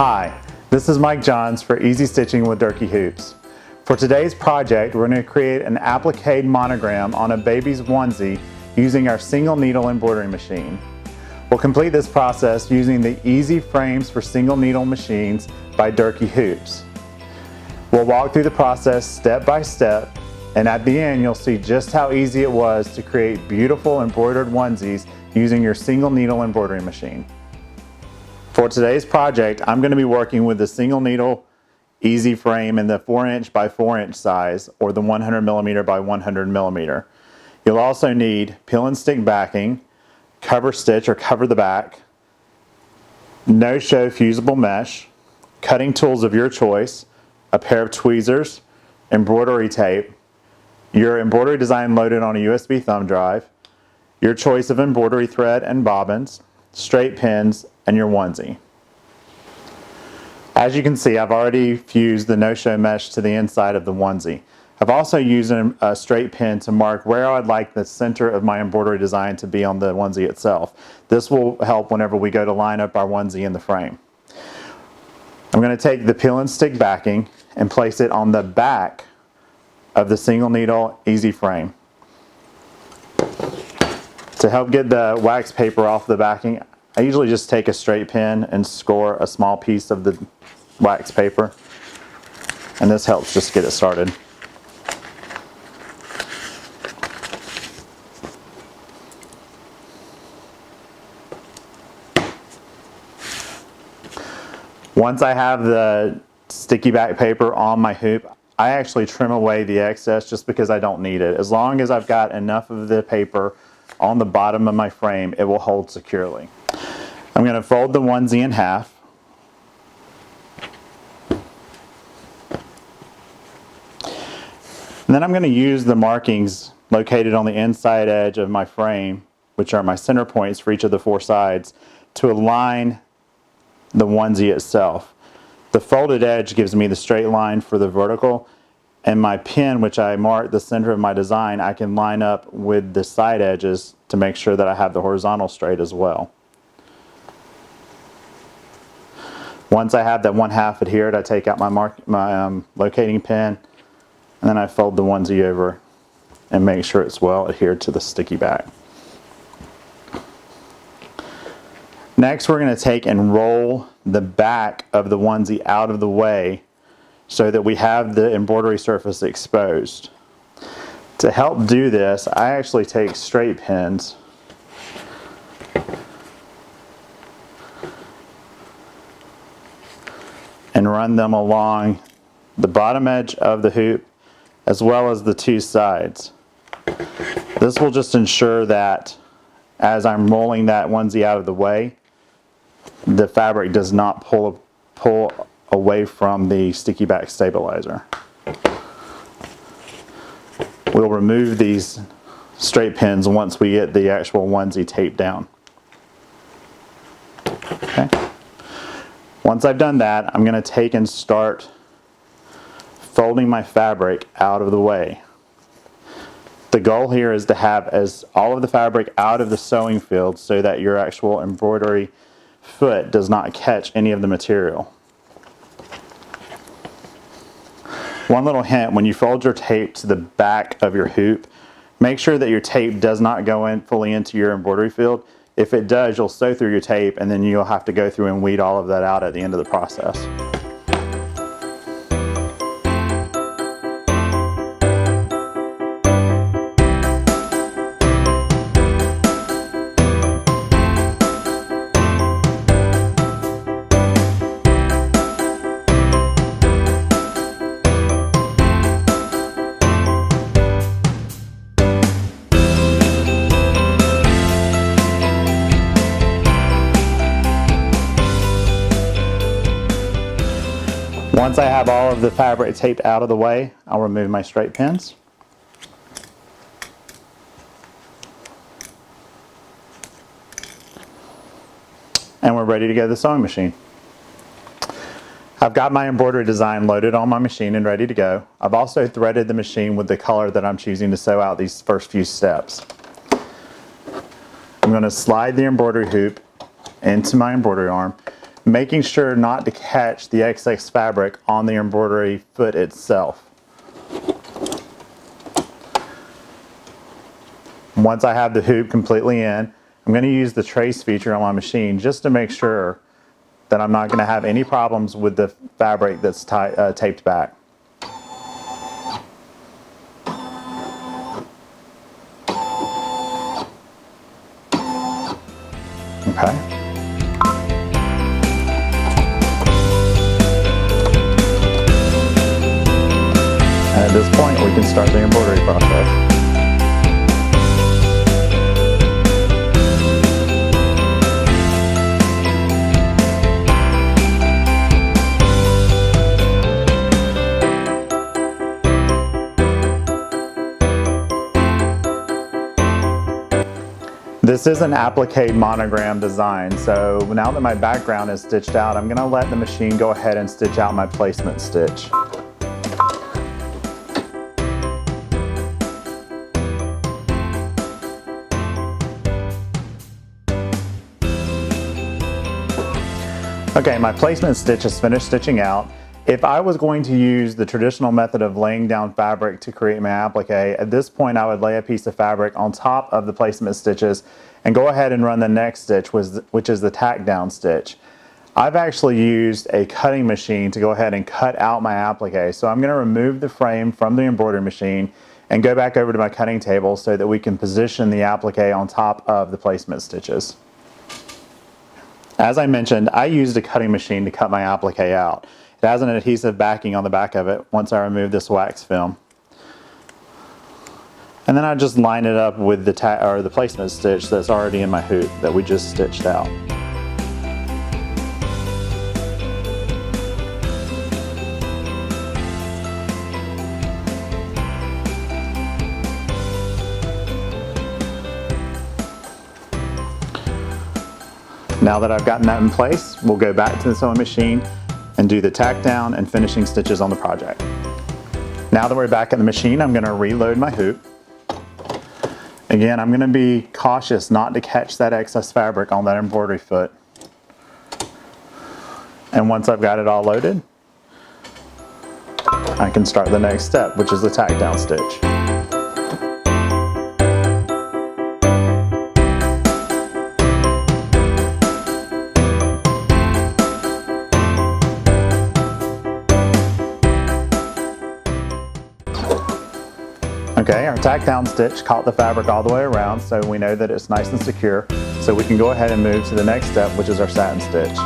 Hi, this is Mike Johns for Easy Stitching with Durkee Hoops. For today's project, we're going to create an applique monogram on a baby's onesie using our single needle embroidery machine. We'll complete this process using the Easy Frames for Single Needle Machines by Durkee Hoops. We'll walk through the process step by step, and at the end you'll see just how easy it was to create beautiful embroidered onesies using your single needle embroidery machine. For today's project, I'm going to be working with the single needle Easy Frame in the 4" by 4" size, or the 100mm by 100mm. You'll also need peel and stick backing, cover stitch or cover the back, no-show fusible mesh, cutting tools of your choice, a pair of tweezers, embroidery tape, your embroidery design loaded on a USB thumb drive, your choice of embroidery thread and bobbins, straight pins, and your onesie. As you can see, I've already fused the no-show mesh to the inside of the onesie. I've also used a straight pin to mark where I'd like the center of my embroidery design to be on the onesie itself. This will help whenever we go to line up our onesie in the frame. I'm going to take the peel and stick backing and place it on the back of the single needle Easy Frame. To help get the wax paper off the backing, I usually just take a straight pin and score a small piece of the wax paper, and this helps just get it started. Once I have the sticky back paper on my hoop, I actually trim away the excess just because I don't need it. As long as I've got enough of the paper on the bottom of my frame, it will hold securely. I'm going to fold the onesie in half. And then I'm going to use the markings located on the inside edge of my frame, which are my center points for each of the 4 sides, to align the onesie itself. The folded edge gives me the straight line for the vertical, and my pin, which I mark the center of my design, I can line up with the side edges to make sure that I have the horizontal straight as well. Once I have that 1/2 adhered, I take out my locating pin, and then I fold the onesie over and make sure it's well adhered to the sticky back. Next, we're going to take and roll the back of the onesie out of the way so that we have the embroidery surface exposed. To help do this, I actually take straight pins and run them along the bottom edge of the hoop as well as the 2 sides. This will just ensure that as I'm rolling that onesie out of the way, the fabric does not pull away from the sticky back stabilizer. We'll remove these straight pins once we get the actual onesie taped down. Okay. Once I've done that, I'm going to take and start folding my fabric out of the way. The goal here is to have all of the fabric out of the sewing field so that your actual embroidery foot does not catch any of the material. One little hint: when you fold your tape to the back of your hoop, make sure that your tape does not go in fully into your embroidery field. If it does, you'll sew through your tape, and then you'll have to go through and weed all of that out at the end of the process. Once I have all of the fabric taped out of the way, I'll remove my straight pins. And we're ready to go to the sewing machine. I've got my embroidery design loaded on my machine and ready to go. I've also threaded the machine with the color that I'm choosing to sew out these first few steps. I'm going to slide the embroidery hoop into my embroidery arm. making sure not to catch the excess fabric on the embroidery foot itself. Once I have the hoop completely in, I'm going to use the trace feature on my machine just to make sure that I'm not going to have any problems with the fabric that's taped back. Okay. And at this point, we can start the embroidery process. This is an applique monogram design, so now that my background is stitched out, I'm going to let the machine go ahead and stitch out my placement stitch. Okay, my placement stitch is finished stitching out. If I was going to use the traditional method of laying down fabric to create my applique, at this point I would lay a piece of fabric on top of the placement stitches and go ahead and run the next stitch, which is the tack down stitch. I've actually used a cutting machine to go ahead and cut out my applique, so I'm going to remove the frame from the embroidery machine and go back over to my cutting table so that we can position the applique on top of the placement stitches. As I mentioned, I used a cutting machine to cut my applique out. It has an adhesive backing on the back of it once I remove this wax film. And then I just line it up with the placement stitch that's already in my hoop that we just stitched out. Now that I've gotten that in place, we'll go back to the sewing machine and do the tack down and finishing stitches on the project. Now that we're back in the machine, I'm going to reload my hoop. Again, I'm going to be cautious not to catch that excess fabric on that embroidery foot. And once I've got it all loaded, I can start the next step, which is the tack down stitch. Okay, our tack down stitch caught the fabric all the way around, so we know that it's nice and secure. So we can go ahead and move to the next step, which is our satin stitch.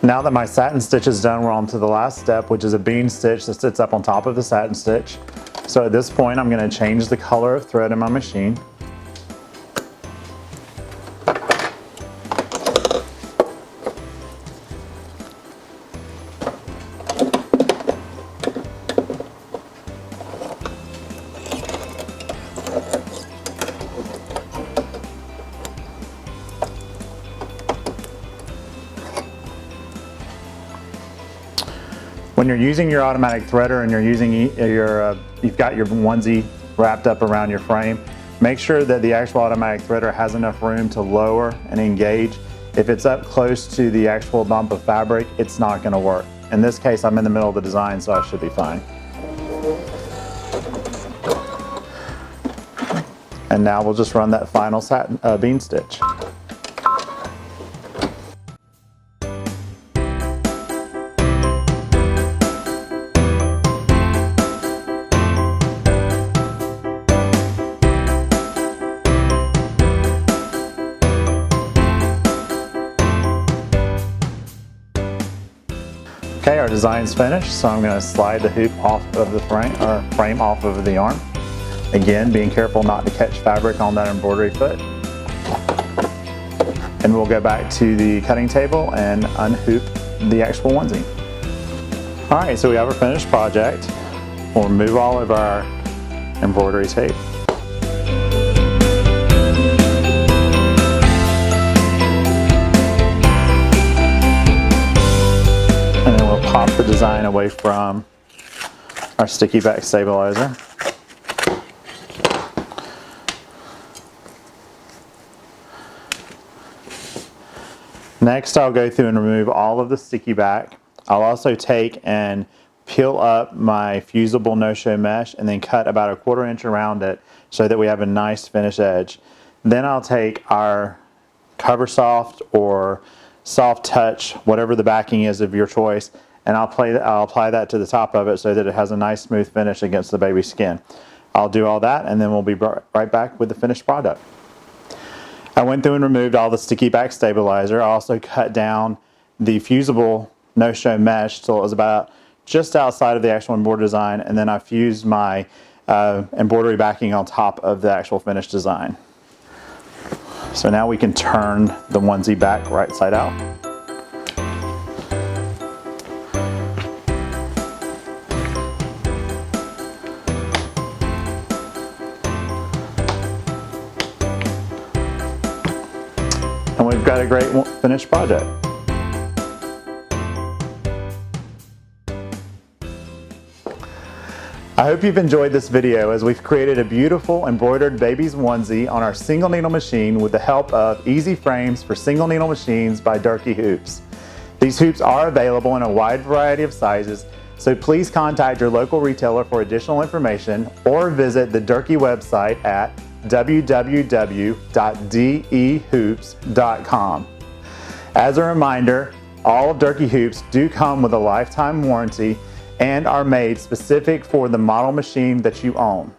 Now that my satin stitch is done, we're on to the last step, which is a bean stitch that sits up on top of the satin stitch. So at this point, I'm going to change the color of thread in my machine. When you're using your automatic threader and you're using you've got your onesie wrapped up around your frame, make sure that the actual automatic threader has enough room to lower and engage. If it's up close to the actual bump of fabric, it's not going to work. In this case, I'm in the middle of the design, so I should be fine. And now we'll just run that final satin bean stitch. Okay, our design's finished, so I'm going to slide the hoop off of the frame off of the arm. Again, being careful not to catch fabric on that embroidery foot. and we'll go back to the cutting table and unhoop the actual onesie. All right, so we have our finished project. We'll remove all of our embroidery tape. And then we'll pop the design away from our sticky back stabilizer. Next, I'll go through and remove all of the sticky back. I'll also take and peel up my fusible no-show mesh and then cut about 1/4 inch around it so that we have a nice finished edge. Then I'll take our Cover Soft or Soft Touch, whatever the backing is of your choice, and I'll apply that to the top of it so that it has a nice smooth finish against the baby's skin. I'll do all that and then we'll be right back with the finished product. I went through and removed all the sticky back stabilizer. I also cut down the fusible no-show mesh till it was about just outside of the actual embroidery design, and then I fused my embroidery backing on top of the actual finished design. So now we can turn the onesie back right side out. And we've got a great finished project. I hope you've enjoyed this video as we've created a beautiful embroidered baby's onesie on our single needle machine with the help of easy frames for single needle machines by Durkee Hoops. These hoops are available in a wide variety of sizes, so please contact your local retailer for additional information or visit the Durkee website at www.dehoops.com. As a reminder, all Durkee hoops do come with a lifetime warranty and are made specific for the model machine that you own.